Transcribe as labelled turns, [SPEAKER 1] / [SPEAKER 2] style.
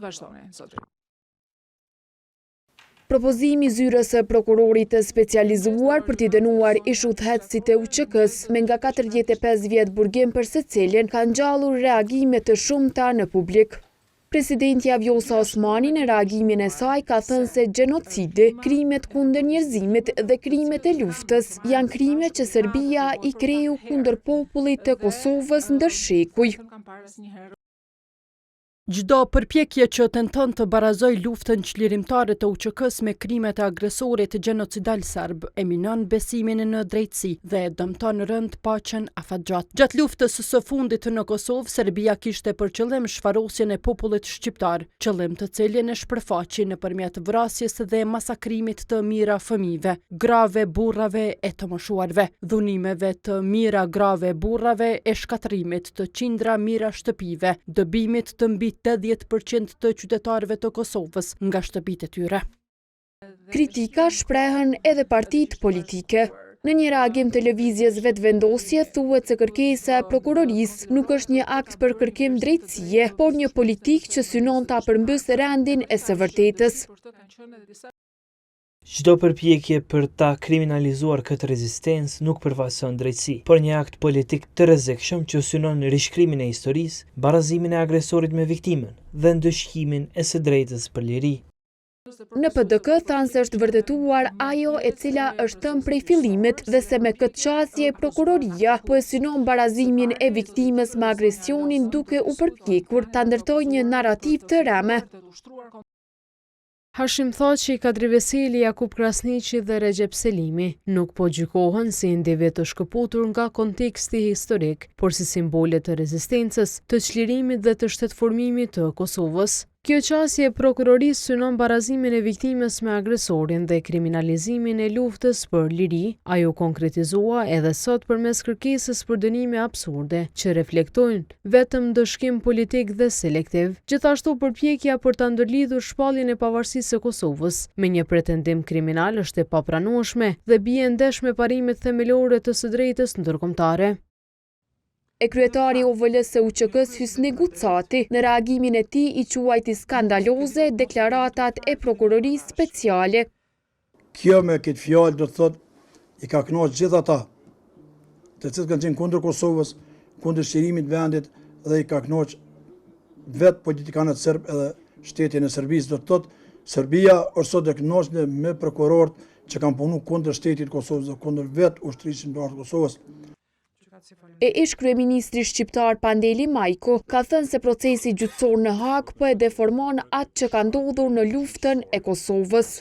[SPEAKER 1] vazhdoni, zotri.
[SPEAKER 2] Propozimi i zyrës së prokurorit të specializuar për t'i dënuar ish udhëheqësit e UÇK-s me nga 45 vjet burgim për secilin ka ngjallur reagime të shumta në publik. Presidentja Vjosa Osmani në reagimin e saj ka thënë se gjenocidi, krimet kundër njerëzimit dhe krimet e luftës janë krime që Serbia i kreu kundër popullit të Kosovës ndër shekuj.
[SPEAKER 3] Çdo përpjekje që tenton të barazoj luftën çlirimtare të UÇK-s me krimet e agresorit gjenocidal serb e minon besimin në drejtësi dhe dëmton rënd paqen afatgjat. Gjatë luftës së fundit në Kosovë, Serbia kishte për qëllim shfarosjen e popullit shqiptar, qëllim të cilin e shpërfaqi nëpërmjet vrasjes dhe masakrimit të mijëra fëmijëve, grave, burrave e të moshuarve, dhunimeve të mijëra grave burrave e shkatërimit të qindra mijëra shtëpive, dëbimit të mbi 80% të qytetarëve të Kosovës nga shtëpitë e tyre.
[SPEAKER 2] Kritika shprehen edhe partitë politike. Në një reagim televizjes vetëvendosje thuhet se kërkesa e prokurorisë nuk është një akt për kërkim drejtësie, por një politik që synon ta përmbysë rendin e së vërtetës.
[SPEAKER 4] Çdo përpjekje për ta kriminalizuar këtë rezistencë nuk përfaqëson drejtësi, por një akt politik të rrezikshëm që synon rishkrimin e historisë, barazimin e agresorit me viktimën dhe ndëshkimin e së drejtës për liri.
[SPEAKER 2] Në PDK thanë se është vërtetuar ajo e cila është thënë prej fillimit dhe se me këtë qasje prokuroria po e synon barazimin e viktimës me agresionin duke u përpjekur ta ndërtojë një narrativ të rëmë.
[SPEAKER 5] Hashim Thaçi, Kadri Veseli, Jakub Krasniqi dhe Recep Selimi nuk po gjykohen si individ të shkëputur nga konteksti historik, por si simbole të rezistencës, të çlirimit dhe të shtetformimit të Kosovës. Kjo qasje e prokurorisë synon barazimin e viktimës me agresorin dhe kriminalizimin e luftës për liri. Ajo konkretizua edhe sot përmes kërkesës për dënime absurde, që reflektojnë vetëm dëshkim politik dhe selektiv. Gjithashtu përpjekja për ta ndërlidhur shpalljen e pavarësisë së Kosovës me një pretendim kriminal është e papranueshme dhe bie ndesh me parimet themelore të së drejtës ndërkombëtare.
[SPEAKER 2] E kryetari OVL-s së UÇK-s Hysni Gucati në reagimin e tij i quajti skandaloze deklaratat e prokurorisë speciale.
[SPEAKER 6] Kjo me këtë fjalë do të thotë i ka kënaqur gjithë ata të cilët kanë qenë kundër Kosovës, kundër shërimit vendit dhe i ka kënaqur vetë politikanët serb edhe shtetin e Serbisë. Do të thotë Serbia është sot e kënaqur me prokurorët që kanë punuar kundër shtetit Kosovës dhe kundër vetë ushtrisë shqiptare të Kosovës.
[SPEAKER 2] E ish kryeministri shqiptar Pandeli Majko ka thënë se procesi gjyqësor në Hag po e deformon atë që ka ndodhur në luftën e Kosovës.